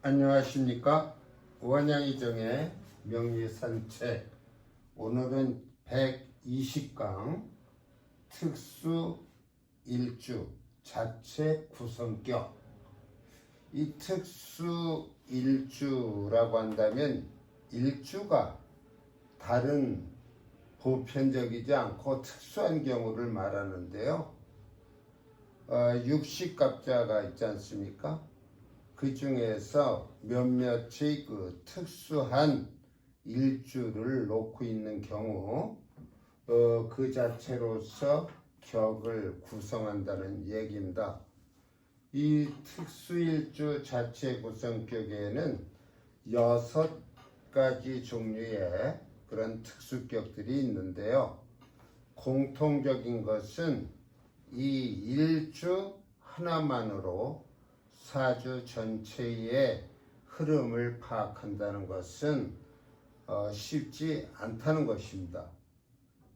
안녕하십니까? 원양이정의 명리산책. 오늘은 120강 특수 일주 자체 구성격. 이 특수 일주라고 한다면 일주가 다른 보편적이지 않고 특수한 경우를 말하는데요. 육식갑자가 있지 않습니까? 그 중에서 몇몇의 그 특수한 일주를 놓고 있는 경우 그 자체로서 격을 구성한다는 얘기입니다. 이 특수일주 자체 구성격에는 6가지 종류의 그런 특수격들이 있는데요. 공통적인 것은 이 일주 하나만으로 사주 전체의 흐름을 파악한다는 것은 쉽지 않다는 것입니다.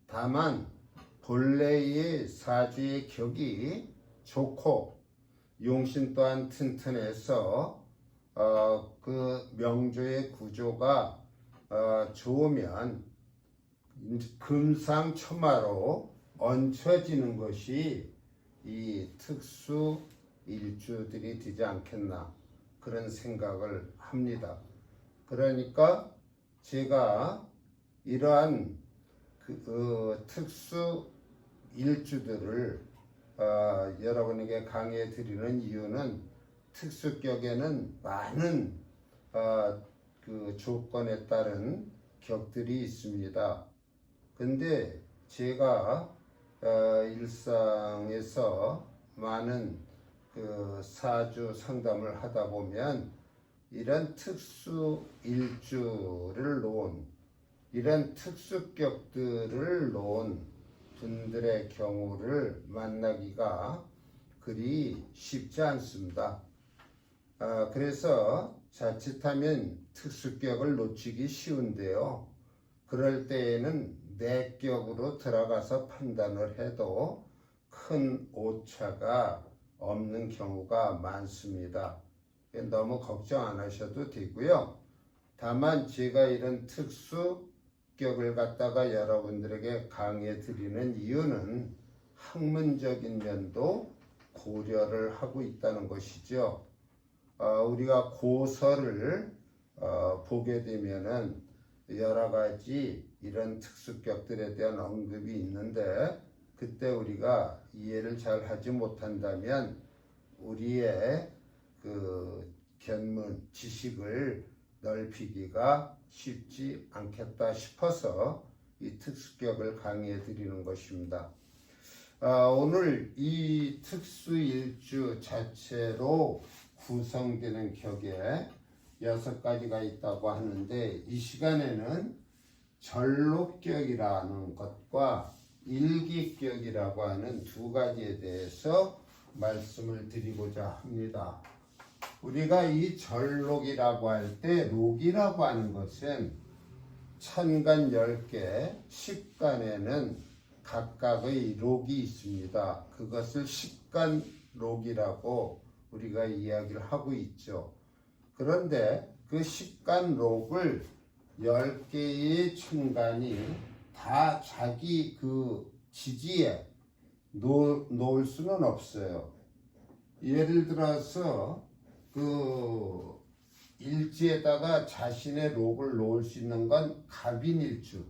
다만 본래의 사주의 격이 좋고 용신 또한 튼튼해서 그 명조의 구조가 좋으면 금상첨화로 얹혀지는 것이 이 특수 일주들이 되지 않겠나 그런 생각을 합니다. 그러니까 제가 이러한 특수 일주들을 여러분에게 강의해 드리는 이유는 특수격에는 많은 그 조건에 따른 격들이 있습니다. 근데 제가 일상에서 많은 그 사주 상담을 하다 보면 이런 특수 일주를 놓은 이런 특수격들을 놓은 분들의 경우를 만나기가 그리 쉽지 않습니다. 그래서 자칫하면 특수격을 놓치기 쉬운데요. 그럴 때에는 내격으로 들어가서 판단을 해도 큰 오차가 없는 경우가 많습니다. 너무 걱정 안 하셔도 되고요. 다만 제가 이런 특수격을 갖다가 여러분들에게 강의해 드리는 이유는 학문적인 면도 고려를 하고 있다는 것이죠. 우리가 고서를 보게 되면은 여러 가지 이런 특수격들에 대한 언급이 있는데 그때 우리가 이해를 잘 하지 못한다면 우리의 그 견문, 지식을 넓히기가 쉽지 않겠다 싶어서 이 특수격을 강의해 드리는 것입니다. 오늘 이 특수일주 자체로 구성되는 격에 6가지가 있다고 하는데 이 시간에는 전록격이라는 것과 일기격이라고 하는 2가지에 대해서 말씀을 드리고자 합니다. 우리가 이 전록이라고 할 때 록이라고 하는 것은 천간 10개, 10간에는 각각의 록이 있습니다. 그것을 십간록이라고 우리가 이야기를 하고 있죠. 그런데 그 십간록을 10개의 천간이 다 자기 그 지지에 놓을 수는 없어요. 예를 들어서 그 일지에다가 자신의 록을 놓을 수 있는 건 갑인일주,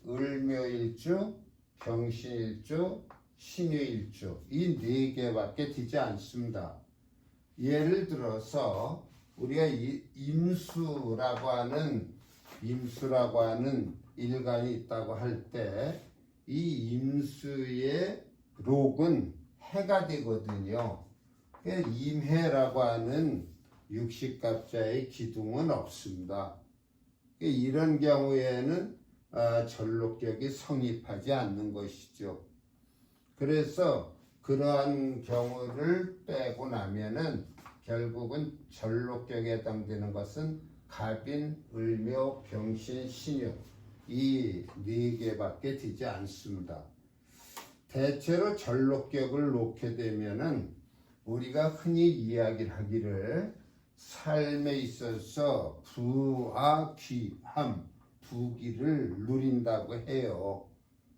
을묘일주, 병신일주, 신유일주 이 4개밖에 되지 않습니다. 예를 들어서 우리가 임수라고 하는 일간이 있다고 할 때 이 임수의 록은 해가 되거든요. 임해라고 하는 육식갑자의 기둥은 없습니다. 이런 경우에는 전록격이 성립하지 않는 것이죠. 그래서 그러한 경우를 빼고 나면은 결국은 전록격에 해당되는 것은 갑인, 을묘, 병신, 신유 이 4개밖에 되지 않습니다. 대체로 전록격을 놓게 되면은 우리가 흔히 이야기를 하기를 삶에 있어서 부와 귀함, 부귀를 누린다고 해요.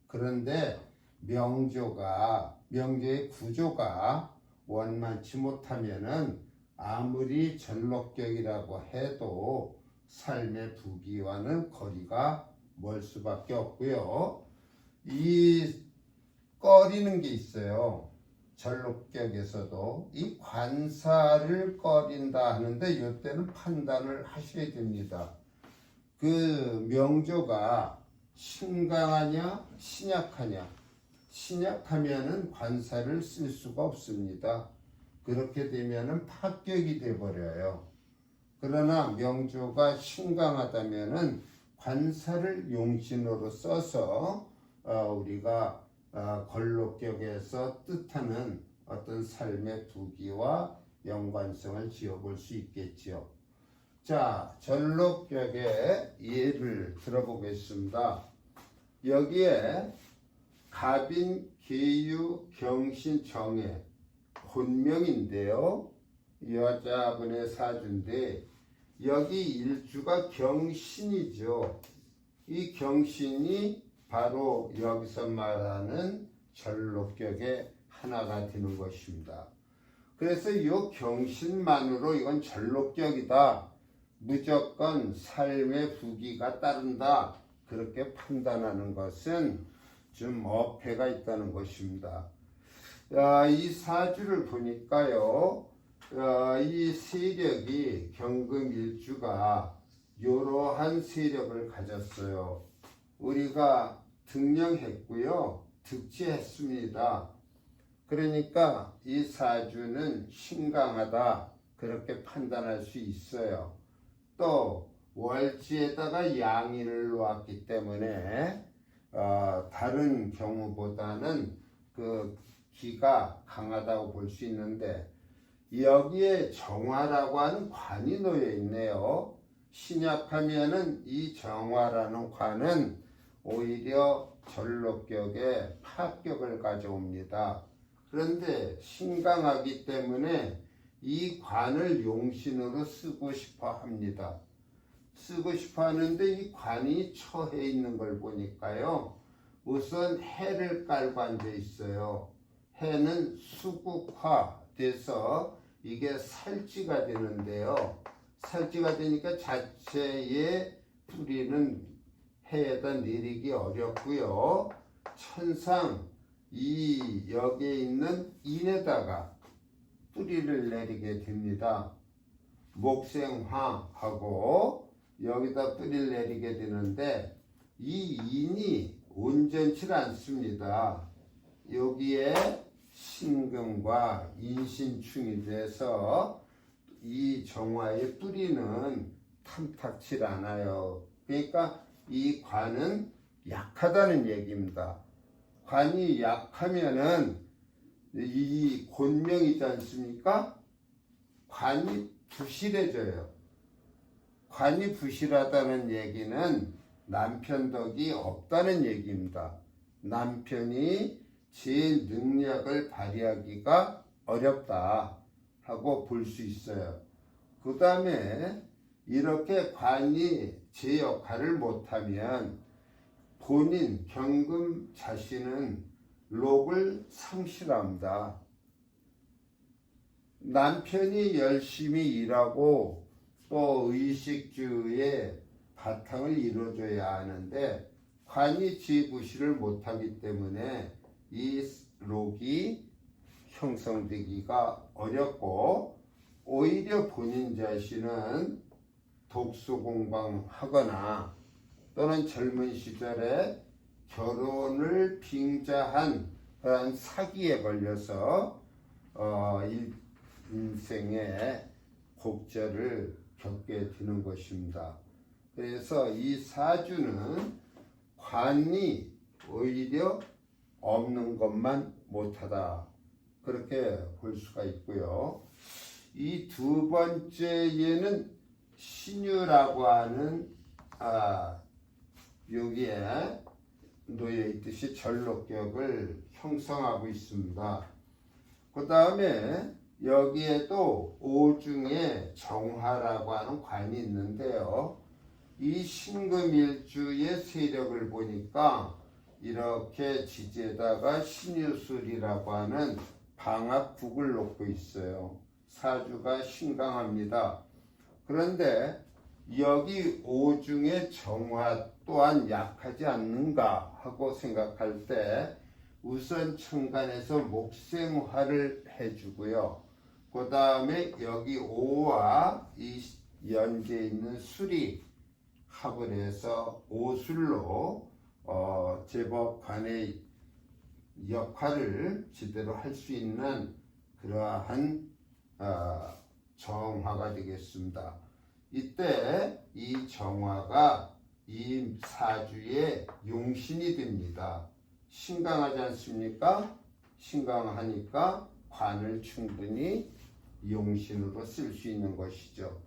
그런데 명조의 구조가 원만치 못하면은 아무리 전록격이라고 해도 삶의 부귀와는 거리가 멀 수밖에 없고요. 이 꺼리는 게 있어요. 전록격에서도 이 관사를 꺼린다 하는데 이때는 판단을 하셔야 됩니다. 그 명조가 신강하냐 신약하냐, 신약하면은 관사를 쓸 수가 없습니다. 그렇게 되면은 파격이 돼 버려요. 그러나 명조가 신강하다면은 관사를 용신으로 써서 우리가 걸록격에서 뜻하는 어떤 삶의 부귀와 연관성을 지어볼 수 있겠지요. 자, 전록격의 예를 들어보겠습니다. 여기에 갑인, 계유, 경신, 정해, 본명인데요. 여자분의 사주인데 여기 일주가 경신이죠. 이 경신이 바로 여기서 말하는 전록격의 하나가 되는 것입니다. 그래서 이 경신만으로 이건 전록격이다, 무조건 삶의 부귀가 따른다, 그렇게 판단하는 것은 좀 어폐가 있다는 것입니다. 이 사주를 보니까요, 이 세력이 경금일주가 이러한 세력을 가졌어요. 우리가 등령했고요, 득지했습니다. 그러니까 이 사주는 신강하다, 그렇게 판단할 수 있어요. 또 월지에다가 양인을 놓았기 때문에 다른 경우보다는 그 기가 강하다고 볼 수 있는데 여기에 정화라고 하는 관이 놓여 있네요. 신약하면은 이 정화라는 관은 오히려 전록격에 파격을 가져옵니다. 그런데 신강하기 때문에 이 관을 용신으로 쓰고 싶어 합니다. 쓰고 싶어 하는데 이 관이 처해 있는 걸 보니까요, 우선 해를 깔고 앉아 있어요. 해는 수국화 돼서 이게 살지가 되는데요. 살지가 되니까 자체의 뿌리는 해에다 내리기 어렵고요. 천상 이 여기에 있는 인에다가 뿌리를 내리게 됩니다. 목생화하고 여기다 뿌리를 내리게 되는데 이 인이 온전치 않습니다. 여기에 신금과 인신충이 돼서 이 정화의 뿌리는 탐탁치 않아요. 그러니까 이 관은 약하다는 얘기입니다. 관이 약하면은 이 곤명이 있지 않습니까? 관이 부실해져요. 관이 부실하다는 얘기는 남편 덕이 없다는 얘기입니다. 남편이 제 능력을 발휘하기가 어렵다 하고 볼 수 있어요. 그 다음에 이렇게 관이 제 역할을 못하면 본인 경금 자신은 록을 상실합니다. 남편이 열심히 일하고 또 의식주의 바탕을 이루어줘야 하는데 관이 지부시를 못하기 때문에 이 록이 형성되기가 어렵고 오히려 본인 자신은 독수공방하거나 또는 젊은 시절에 결혼을 빙자한 그런 사기에 걸려서 인생의 곡절을 겪게 되는 것입니다. 그래서 이 사주는 관이 오히려 없는 것만 못하다, 그렇게 볼 수가 있고요. 이 두 번째에는 신유라고 하는 여기에 놓여 있듯이 전록격을 형성하고 있습니다. 그 다음에 여기에도 오중에 정화라고 하는 관이 있는데요. 이 신금일주의 세력을 보니까 이렇게 지지에다가 신유술이라고 하는 방학국을 놓고 있어요. 사주가 신강합니다. 그런데 여기 오중의 정화 또한 약하지 않는가 하고 생각할 때 우선 천간에서 목생화를 해주고요. 그 다음에 여기 오와 이 연계에 있는 술이 합을 해서 오술로 제법 관의 역할을 제대로 할 수 있는 그러한 정화가 되겠습니다. 이때 이 정화가 이 사주의 용신이 됩니다. 신강하지 않습니까? 신강하니까 관을 충분히 용신으로 쓸 수 있는 것이죠.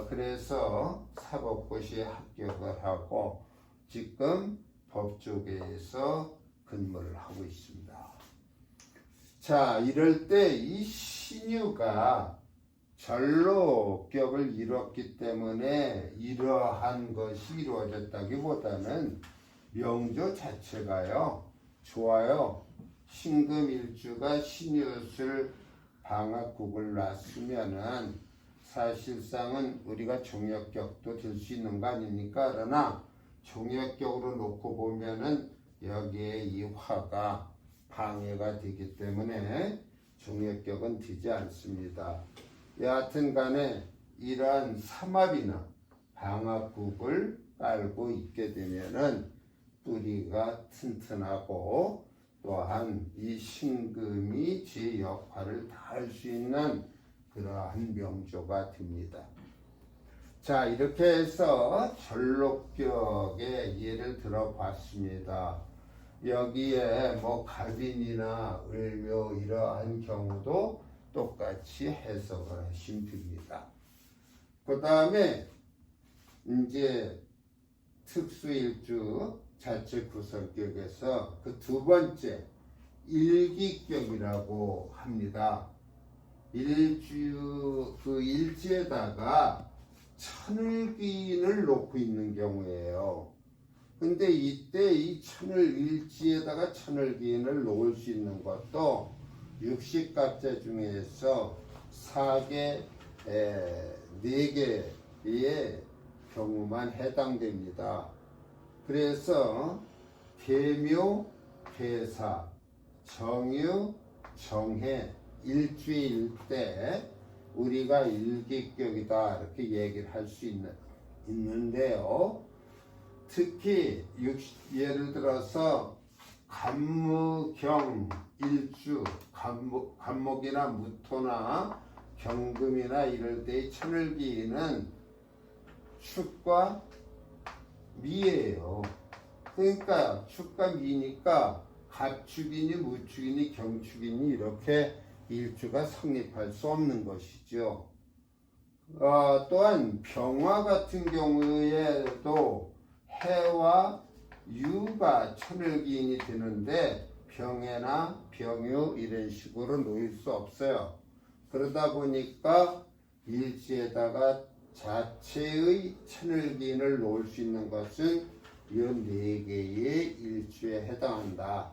그래서 사법고시에 합격을 하고 지금 법조계에서 근무를 하고 있습니다. 자, 이럴 때 이 신유가 전로격을 이뤘기 때문에 이러한 것이 이루어졌다기보다는 명조 자체가요 좋아요. 신금일주가 신유술 방학국을 놨으면은 사실상은 우리가 종역격도 될 수 있는 거 아닙니까? 그러나 종역격으로 놓고 보면은 여기에 이 화가 방해가 되기 때문에 종역격은 되지 않습니다. 여하튼 간에 이러한 삼합이나 방학국을 깔고 있게 되면은 뿌리가 튼튼하고 또한 이 신금이 제 역할을 다 할 수 있는 그러한 명조가 됩니다. 자, 이렇게 해서 전록격의 예를 들어봤습니다. 여기에 뭐 갑인이나 을묘 이러한 경우도 똑같이 해석을 하시면 됩니다. 그 다음에 이제 특수일주 자체 구성격에서 그 두 번째 일기격이라고 합니다. 일지에다가 천을기인을 놓고 있는 경우에요. 근데 이때 이 천을일지에다가 천을기인을 놓을 수 있는 것도 육식갑자 중에서 4개의 경우만 해당됩니다. 그래서 계묘, 계사, 정유, 정해, 일주일 때 우리가 일기격이다 이렇게 얘기를 할 수 있는데요. 특히 예를 들어서 간무경 일주, 간목이나 무토나 경금이나 이럴 때의 천을기는 축과 미예요. 그러니까 축과 미니까 갑축이니 무축이니 경축이니 이렇게 일주가 성립할 수 없는 것이죠. 또한 병화 같은 경우에도 해와 유가 천을기인이 되는데 병해나 병유 이런 식으로 놓일 수 없어요. 그러다 보니까 일지에다가 자체의 천을기인을 놓을 수 있는 것은 이 4개의 일주에 해당한다.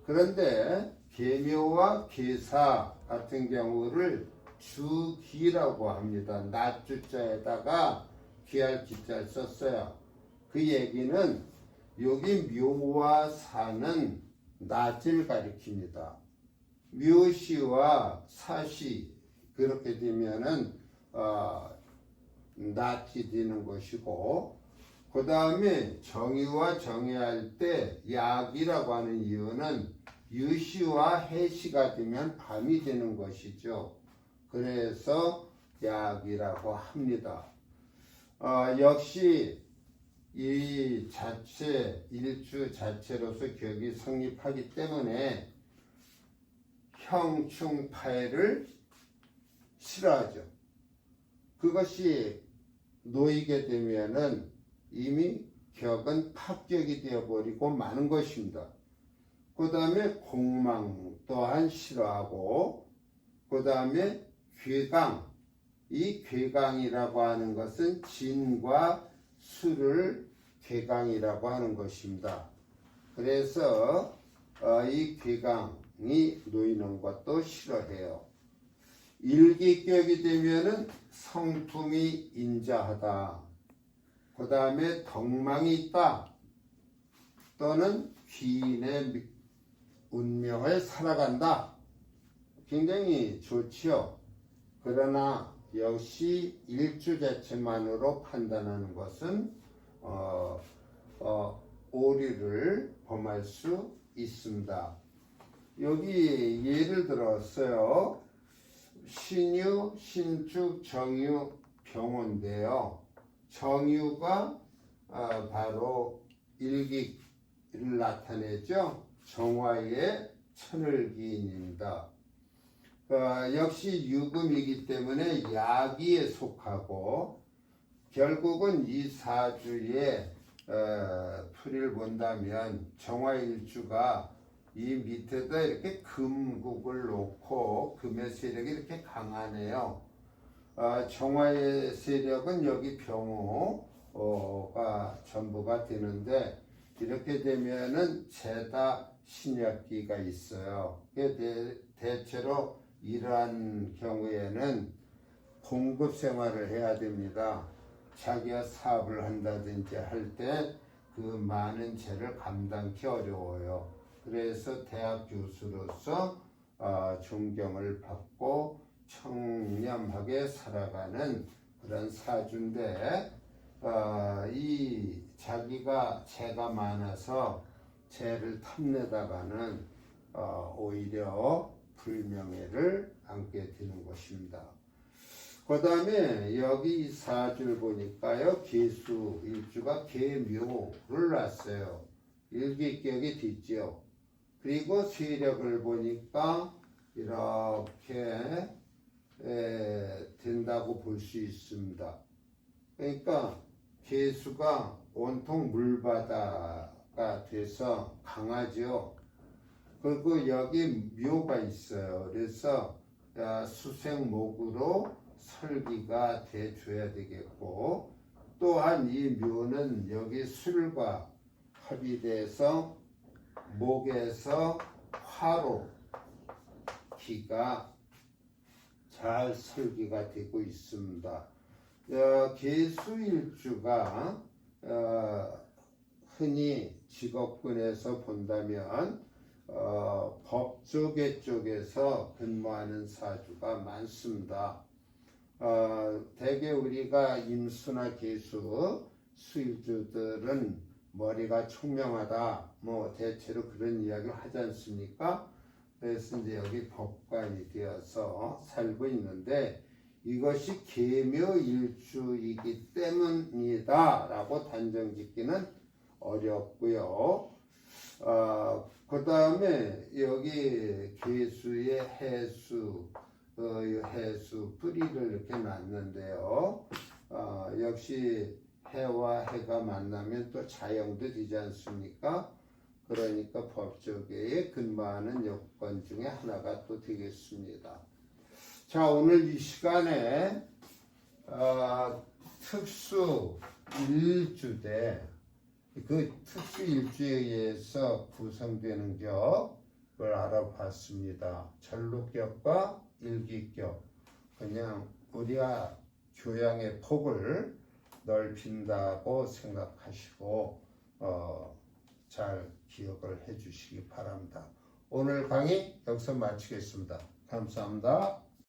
그런데 계묘와 계사 같은 경우를 주기라고 합니다. 낮주자에다가 기할 기자를 썼어요. 그 얘기는 여기 묘와 사는 낮을 가리킵니다. 묘시와 사시 그렇게 되면은 낮이 되는 것이고, 그 다음에 정유와 정해할 때 약이라고 하는 이유는 유시와 해시가 되면 밤이 되는 것이죠. 그래서 약이라고 합니다. 역시 이 자체 일주 자체로서 격이 성립하기 때문에 형충파해를 싫어하죠. 그것이 놓이게 되면은 이미 격은 파격이 되어버리고 마는 것입니다. 그 다음에 공망 또한 싫어하고 그 다음에 괴강. 이 괴강이라고 하는 것은 진과 수를 괴강이라고 하는 것입니다. 그래서 이 괴강이 놓이는 것도 싫어해요. 일기격이 되면은 성품이 인자하다. 그 다음에 덕망이 있다. 또는 귀인의 운명을 살아간다. 굉장히 좋지요. 그러나 역시 일주 자체만으로 판단하는 것은 오류를 범할 수 있습니다. 여기 예를 들었어요. 신유, 신축, 정유, 병호인데요. 정유가 바로 일기를 나타내죠. 정화의 천을기인입니다. 역시 유금이기 때문에 야기에 속하고 결국은 이 사주의 풀이를 본다면 정화일주가 이 밑에다 이렇게 금국을 놓고 금의 세력이 이렇게 강하네요. 정화의 세력은 여기 병호가 전부가 되는데 이렇게 되면은 재다 신약기가 있어요. 대체로 이러한 경우에는 공급 생활을 해야 됩니다. 자기가 사업을 한다든지 할 때 그 많은 재를 감당하기 어려워요. 그래서 대학 교수로서 존경을 받고 청렴하게 살아가는 그런 사주인데 이 자기가 재가 많아서 재를 탐내다가는 오히려 불명예를 안게 되는 것입니다. 그 다음에 여기 사주를 보니까요. 계수 일주가 계묘를 놨어요. 일기격이 뒤지요. 그리고 세력을 보니까 이렇게 된다고 볼 수 있습니다. 그러니까 계수가 온통 물바다가 돼서 강하죠. 그리고 여기 묘가 있어요. 그래서 수생목으로 설기가 돼줘야 되겠고, 또한 이 묘는 여기 술과 합의돼서 목에서 화로 기가 잘 설기가 되고 있습니다. 계수일주가 흔히 직업군에서 본다면 법조계 쪽에서 근무하는 사주가 많습니다. 대개 우리가 임수나 계수 수일주들은 머리가 총명하다, 뭐 대체로 그런 이야기를 하지 않습니까? 그래서 이제 여기 법관이 되어서 살고 있는데 이것이 계묘일주이기 때문이다라고 단정짓기는 어렵고요. 그 다음에 여기 계수의 해수, 해수 뿌리를 이렇게 놨는데요. 역시 해와 해가 만나면 또 자영도 되지 않습니까? 그러니까 법조계에 근무하는 요건 중에 하나가 또 되겠습니다. 자, 오늘 이 시간에 특수 일주대 그 특수 일주에 의해서 구성되는 격을 알아봤습니다. 전록격과 일기격. 그냥 우리가 교양의 폭을 넓힌다고 생각하시고 잘 기억을 해 주시기 바랍니다. 오늘 강의 여기서 마치겠습니다. 감사합니다.